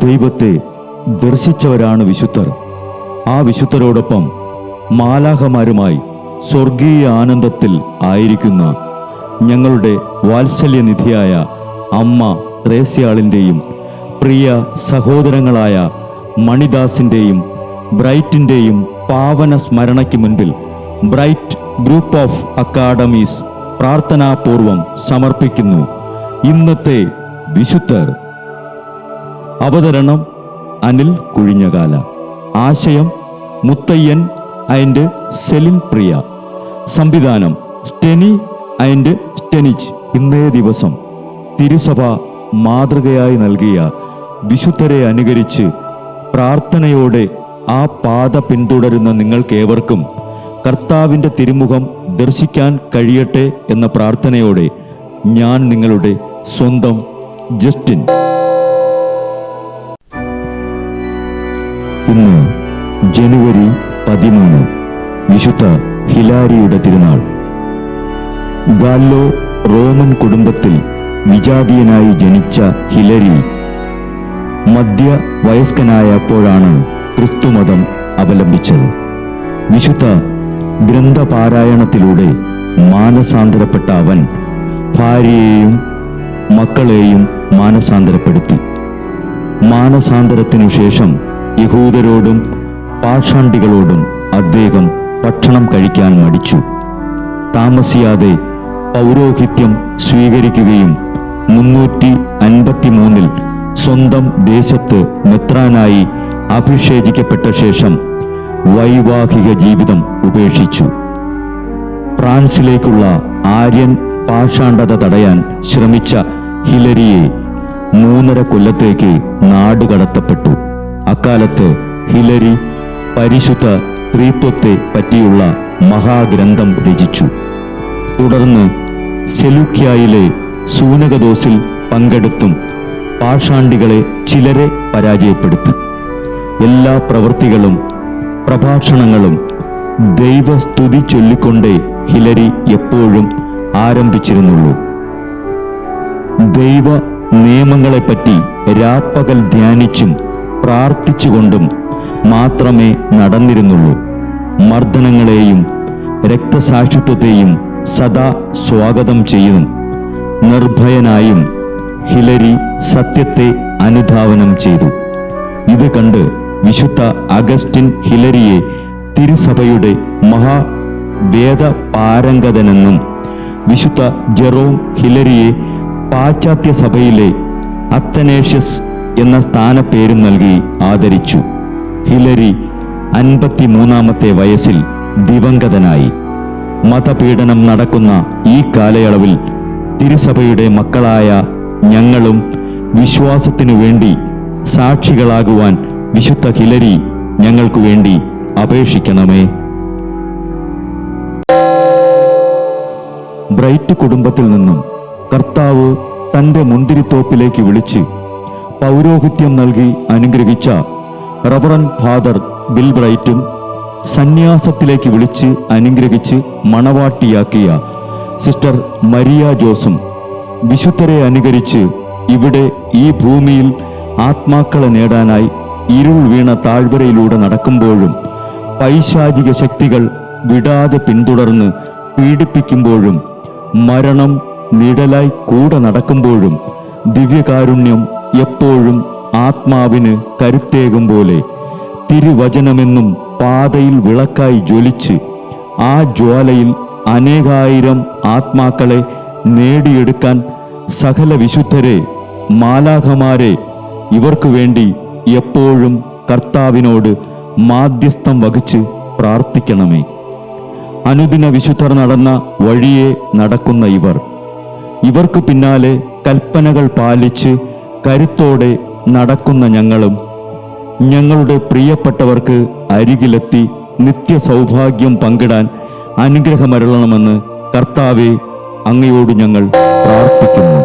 ദൈവത്തെ ദർശിച്ചവരാണ് വിശുദ്ധർ. ആ വിശുദ്ധരോടൊപ്പം മാലാഖമാരുമായി സ്വർഗീയ ആനന്ദത്തിൽ ആയിരിക്കുന്ന ഞങ്ങളുടെ വാത്സല്യനിധിയായ അമ്മ ത്രേസ്യാളിൻ്റെയും പ്രിയ സഹോദരങ്ങളായ മണിദാസിൻ്റെയും ബ്രൈറ്റിൻ്റെയും പാവന സ്മരണയ്ക്ക് മുൻപിൽ ബ്രൈറ്റ് ഗ്രൂപ്പ് ഓഫ് അക്കാഡമീസ് പ്രാർത്ഥനാപൂർവം സമർപ്പിക്കുന്നു ഇന്നത്തെ വിശുദ്ധർ. അവതരണം അനിൽ കുഴിഞ്ഞകാല. ആശയം മുത്തയ്യൻ ആൻഡ് സെലിൻ പ്രിയ. സംവിധാനം സ്റ്റെനി ആൻഡ് സ്റ്റെനിച്ച്. ഇന്നേ ദിവസം തിരുസഭ മാതൃകയായി നൽകിയ വിശുദ്ധരെ അനുകരിച്ച് പ്രാർത്ഥനയോടെ ആ പാത പിന്തുടരുന്ന നിങ്ങൾക്കേവർക്കും കർത്താവിൻ്റെ തിരുമുഖം ദർശിക്കാൻ കഴിയട്ടെ എന്ന പ്രാർത്ഥനയോടെ ഞാൻ നിങ്ങളുടെ സ്വന്തം ജസ്റ്റിൻ. ഇന്ന് ജനുവരി 13, വിശുദ്ധ ഹിലാരിയുടെ തിരുനാൾ. ഗാല്ലോ റോമൻ കുടുംബത്തിൽ വിജാതീയനായി ജനിച്ച ഹിലരി മധ്യവയസ്കനായപ്പോഴാണ് ക്രിസ്തുമതം അവലംബിച്ചത്. വിശുദ്ധ ഗ്രന്ഥപാരായണത്തിലൂടെ മാനസാന്തരപ്പെട്ട അവൻ ഭാര്യയെയും മക്കളെയും മാനസാന്തരപ്പെടുത്തി. മാനസാന്തരത്തിനു ശേഷം യഹൂദരോടും പാഷാണ്ഡികളോടും അദ്ദേഹം ഭക്ഷണം കഴിക്കാൻ മടിച്ചു. താമസിയാതെ പൗരോഹിത്യം സ്വീകരിക്കുകയും 353 സ്വന്തം ദേശത്ത് മെത്രാനായി അഭിഷേചിക്കപ്പെട്ട ശേഷം വൈവാഹിക ജീവിതം ഉപേക്ഷിച്ചു. ഫ്രാൻസിലേക്കുള്ള ആര്യൻ പാഷാണ്ഡത തടയാൻ ശ്രമിച്ച ഹിലരിയെ 3.5 കൊല്ലത്തേക്ക് നാടുകടത്തപ്പെട്ടു. അക്കാലത്ത് ഹിലരി പരിശുദ്ധ ത്രിത്വത്തെ പറ്റിയുള്ള മഹാഗ്രന്ഥം രചിച്ചു. തുടർന്ന് സെലൂക്യായിലെ സൂനകദോസിൽ പങ്കെടുത്തും പാഷാണ്ഡികളെ ചിലരെ പരാജയപ്പെടുത്തി. എല്ലാ പ്രവൃത്തികളും പ്രഭാഷണങ്ങളും ദൈവസ്തുതി ചൊല്ലിക്കൊണ്ടേ ഹിലരി എപ്പോഴും ആരംഭിച്ചിരുന്നുള്ളൂ. ദൈവ നിയമങ്ങളെപ്പറ്റി രാപ്പകൽ ധ്യാനിച്ചും പ്രാർത്ഥിച്ചുകൊണ്ടും മാത്രമേ നടന്നിരുന്നുള്ളൂ. മർദ്ദനങ്ങളെയും രക്തസാക്ഷിത്വത്തെയും സദാ സ്വാഗതം ചെയ്യും നിർഭയനായും ഹിലരി സത്യത്തെ അനുധാവനം ചെയ്തു. ഇത് കണ്ട് വിശുദ്ധ അഗസ്റ്റിൻ ഹിലരിയെ തിരുസഭയുടെ മഹാവേദപാരംഗതനെന്നും വിശുദ്ധ ജെറോം ഹിലരിയെ പാശ്ചാത്യ സഭയിലെ അത്തനേഷ്യസ് എന്ന സ്ഥാനപ്പേരും നൽകി ആദരിച്ചു. ഹിലരി 53-ാമത്തെ വയസ്സിൽ ദിവംഗതനായി. മതപീഡനം നടക്കുന്ന ഈ കാലയളവിൽ തിരുസഭയുടെ മക്കളായ ഞങ്ങളും വിശ്വാസത്തിനു വേണ്ടി സാക്ഷികളാകുവാൻ വിശുദ്ധ ഹിലരി ഞങ്ങൾക്കു വേണ്ടി അപേക്ഷിക്കണമേ. ബ്രൈറ്റ് കുടുംബത്തിൽ നിന്നും കർത്താവ് തൻ്റെ മുന്തിരിത്തോപ്പിലേക്ക് വിളിച്ച് പൗരോഹിത്യം നൽകി അനുഗ്രഹിച്ച റവറൻ ഫാദർ ബിൽ ബ്രൈറ്റും സന്യാസത്തിലേക്ക് വിളിച്ച് അനുഗ്രഹിച്ച് മണവാട്ടിയാക്കിയ സിസ്റ്റർ മരിയ ജോസും വിശുദ്ധരെ അനുകരിച്ച് ഇവിടെ ഈ ഭൂമിയിൽ ആത്മാക്കളെ നേടാനായി ഇരുൾ വീണ താഴ്വരയിലൂടെ നടക്കുമ്പോഴും പൈശാചിക ശക്തികൾ വിടാതെ പിന്തുടർന്ന് പീഡിപ്പിക്കുമ്പോഴും മരണം നിഴലായി കൂടെ നടക്കുമ്പോഴും ദിവ്യകാരുണ്യം എപ്പോഴും ആത്മാവിന് കരുത്തേകും പോലെ തിരുവചനമെന്നും പാതയിൽ വിളക്കായി ജ്വലിച്ച് ആ ജ്വാലയിൽ അനേകായിരം ആത്മാക്കളെ നേടിയെടുക്കാൻ സകല വിശുദ്ധരെ, മാലാഖമാരെ ഇവർക്കു വേണ്ടി എപ്പോഴും കർത്താവിനോട് മാധ്യസ്ഥം വഹിച്ച് പ്രാർത്ഥിക്കണമേ. അനുദിന വിശുദ്ധർ നടന്ന വഴിയെ നടക്കുന്ന ഇവർക്ക് പിന്നാലെ കൽപ്പനകൾ പാലിച്ച് കരുത്തോടെ നടക്കുന്ന ഞങ്ങളും ഞങ്ങളുടെ പ്രിയപ്പെട്ടവർക്ക് അരികിലെത്തി നിത്യസൗഭാഗ്യം പങ്കിടാൻ അനുഗ്രഹമരുളണമെന്ന് കർത്താവേ അങ്ങയോട് ഞങ്ങൾ പ്രാർത്ഥിക്കുന്നു.